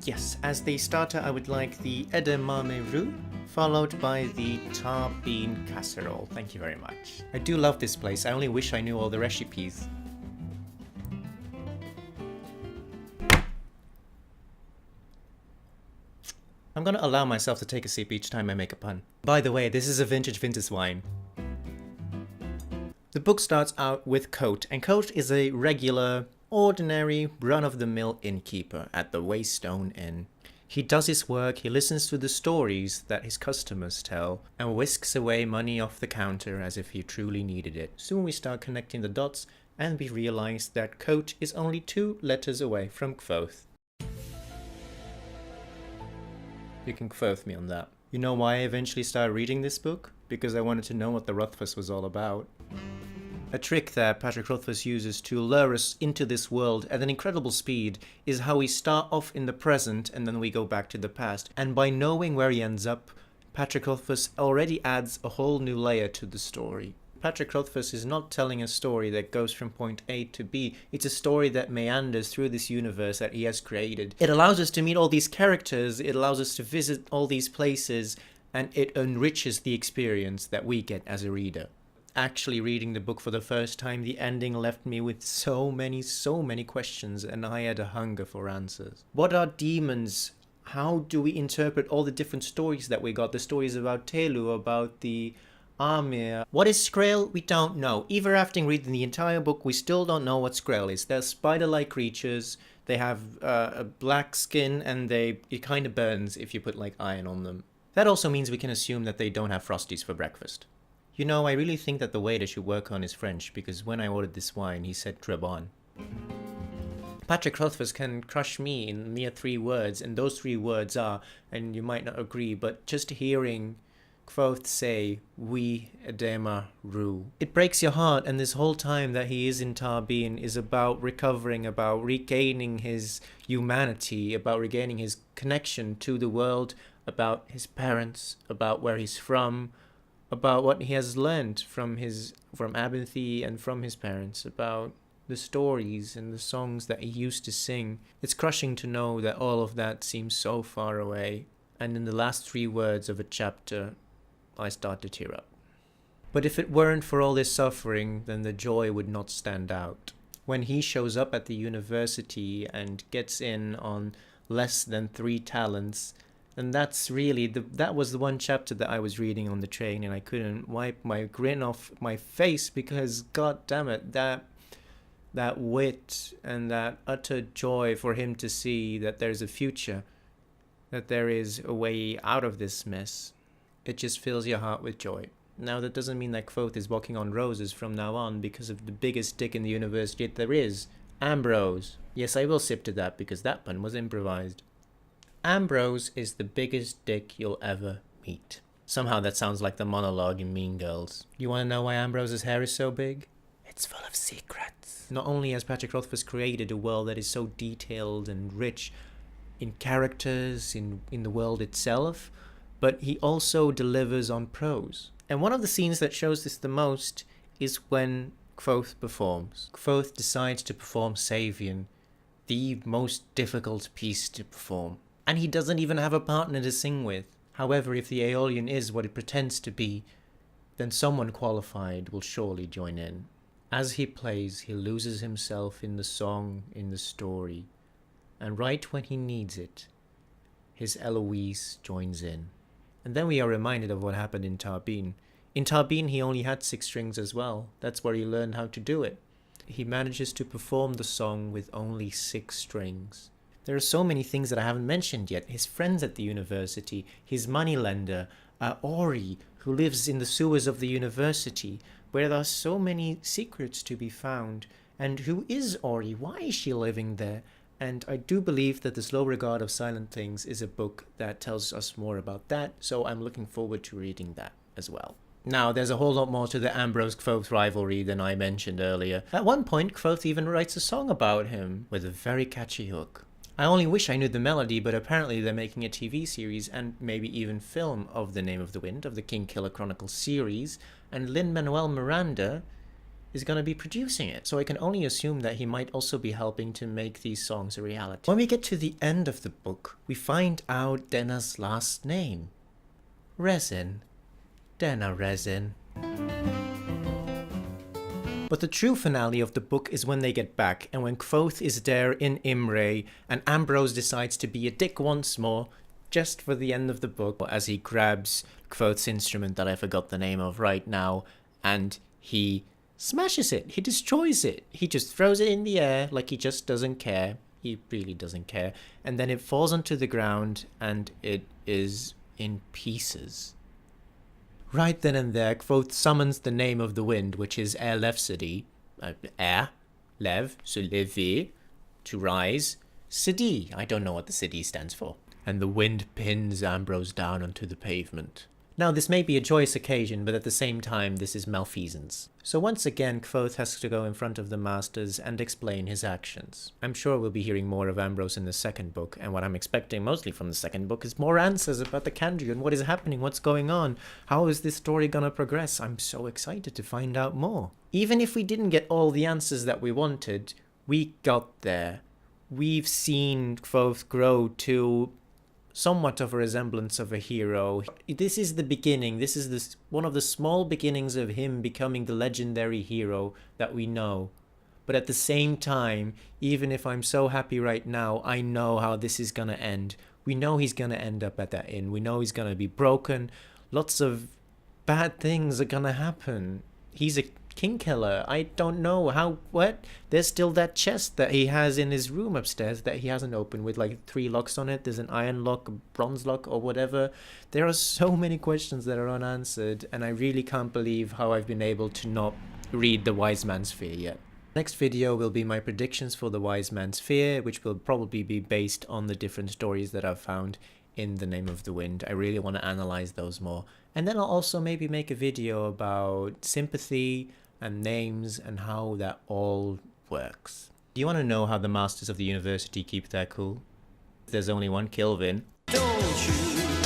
Yes, as the starter I would like the edamame roux, followed by the tar bean casserole. Thank you very much. I do love this place, I only wish I knew all the recipes. I'm gonna allow myself to take a sip each time I make a pun. By the way, this is a vintage wine. The book starts out with Kvothe, and Kvothe is a regular, ordinary, run-of-the-mill innkeeper at the Waystone Inn. He does his work, he listens to the stories that his customers tell, and whisks away money off the counter as if he truly needed it. Soon we start connecting the dots, and we realize that Kvothe is only 2 letters away from Kvothe. You can quote me on that. You know why I eventually started reading this book? Because I wanted to know what the Rothfuss was all about. A trick that Patrick Rothfuss uses to lure us into this world at an incredible speed is how we start off in the present and then we go back to the past. And by knowing where he ends up, Patrick Rothfuss already adds a whole new layer to the story. Patrick Rothfuss is not telling a story that goes from point A to B, it's a story that meanders through this universe that he has created. It allows us to meet all these characters, it allows us to visit all these places, and it enriches the experience that we get as a reader. Actually reading the book for the first time, the ending left me with so many questions, and I had a hunger for answers. What are demons? How do we interpret all the different stories that we got? The stories about Telu, about the Amir. What is Skrael? We don't know. Even after reading the entire book, we still don't know what Skrael is. They're spider-like creatures. They have a black skin, and it kind of burns if you put like iron on them. That also means we can assume that they don't have Frosties for breakfast. You know, I really think that the waiter should work on his French, because when I ordered this wine, he said très bon. Patrick Rothfuss can crush me in mere 3 words, and those 3 words are, and you might not agree, but just hearing Kvothe say, "We edema roux." It breaks your heart, and this whole time that he is in Tarbeen is about recovering, about regaining his humanity, about regaining his connection to the world, about his parents, about where he's from, about what he has learned from Abinthy and from his parents, about the stories and the songs that he used to sing. It's crushing to know that all of that seems so far away, and in the last 3 words of a chapter, I start to tear up. But if it weren't for all this suffering, then the joy would not stand out. When he shows up at the university and gets in on less than 3 talents, and that's really, that was the one chapter that I was reading on the train, and I couldn't wipe my grin off my face because, god damn it, that wit and that utter joy for him to see that there's a future, that there is a way out of this mess. It just fills your heart with joy. Now, that doesn't mean that Kvothe is walking on roses from now on because of the biggest dick in the universe yet there is, Ambrose. Yes, I will sip to that because that pun was improvised. Ambrose is the biggest dick you'll ever meet. Somehow that sounds like the monologue in Mean Girls. You want to know why Ambrose's hair is so big? It's full of secrets. Not only has Patrick Rothfuss created a world that is so detailed and rich in characters, in the world itself, but he also delivers on prose. And one of the scenes that shows this the most is when Kvothe performs. Kvothe decides to perform Savian, the most difficult piece to perform. And he doesn't even have a partner to sing with. However, if the Aeolian is what it pretends to be, then someone qualified will surely join in. As he plays, he loses himself in the song, in the story. And right when he needs it, his Eloise joins in. And then we are reminded of what happened in Tarbeen. In Tarbeen, he only had 6 strings as well. That's where he learned how to do it. He manages to perform the song with only 6 strings. There are so many things that I haven't mentioned yet. His friends at the university, his moneylender, Ori, who lives in the sewers of the university, where there are so many secrets to be found. And who is Ori? Why is she living there? And I do believe that The Slow Regard of Silent Things is a book that tells us more about that, so I'm looking forward to reading that as well. Now, there's a whole lot more to the Ambrose-Kvothe rivalry than I mentioned earlier. At one point, Kvothe even writes a song about him, with a very catchy hook. I only wish I knew the melody, but apparently they're making a TV series and maybe even film of The Name of the Wind, of the Kingkiller Chronicle series, and Lin-Manuel Miranda is going to be producing it. So I can only assume that he might also be helping to make these songs a reality. When we get to the end of the book, we find out Denna's last name. Resin. Denna Resin. But the true finale of the book is when they get back, and when Kvothe is there in Imre, and Ambrose decides to be a dick once more, just for the end of the book, as he grabs Kvothe's instrument that I forgot the name of right now, and he smashes it, he destroys it, he just throws it in the air like he just doesn't care. He really doesn't care. And then it falls onto the ground, and it is in pieces. Right then and there, Kvothe summons the name of the wind, which is Air Levsidi. Air, Lev, so lever, to rise. Sidi, I don't know what the Sidi stands for. And the wind pins Ambrose down onto the pavement. Now, this may be a joyous occasion, but at the same time, this is malfeasance. So once again, Kvothe has to go in front of the masters and explain his actions. I'm sure we'll be hearing more of Ambrose in the second book, and what I'm expecting mostly from the second book is more answers about the Kandri and what is happening, what's going on, how is this story gonna progress. I'm so excited to find out more. Even if we didn't get all the answers that we wanted, we got there. We've seen Kvothe grow to somewhat of a resemblance of a hero. This is the beginning. This is one of the small beginnings of him becoming the legendary hero that we know. But at the same time, even if I'm so happy right now, I know how this is gonna end. We know he's gonna end up at that inn. We know he's gonna be broken. Lots of bad things are gonna happen. He's a Kingkiller. I don't know how, what? There's still that chest that he has in his room upstairs that he hasn't opened with like 3 locks on it. There's an iron lock, a bronze lock, or whatever. There are so many questions that are unanswered, and I really can't believe how I've been able to not read The Wise Man's Fear yet. Next video will be my predictions for The Wise Man's Fear, which will probably be based on the different stories that I've found in The Name of the Wind. I really want to analyze those more. And then I'll also maybe make a video about sympathy and names and how that all works. Do you want to know how the Masters of the University keep their cool? There's only one Kilvin. Don't you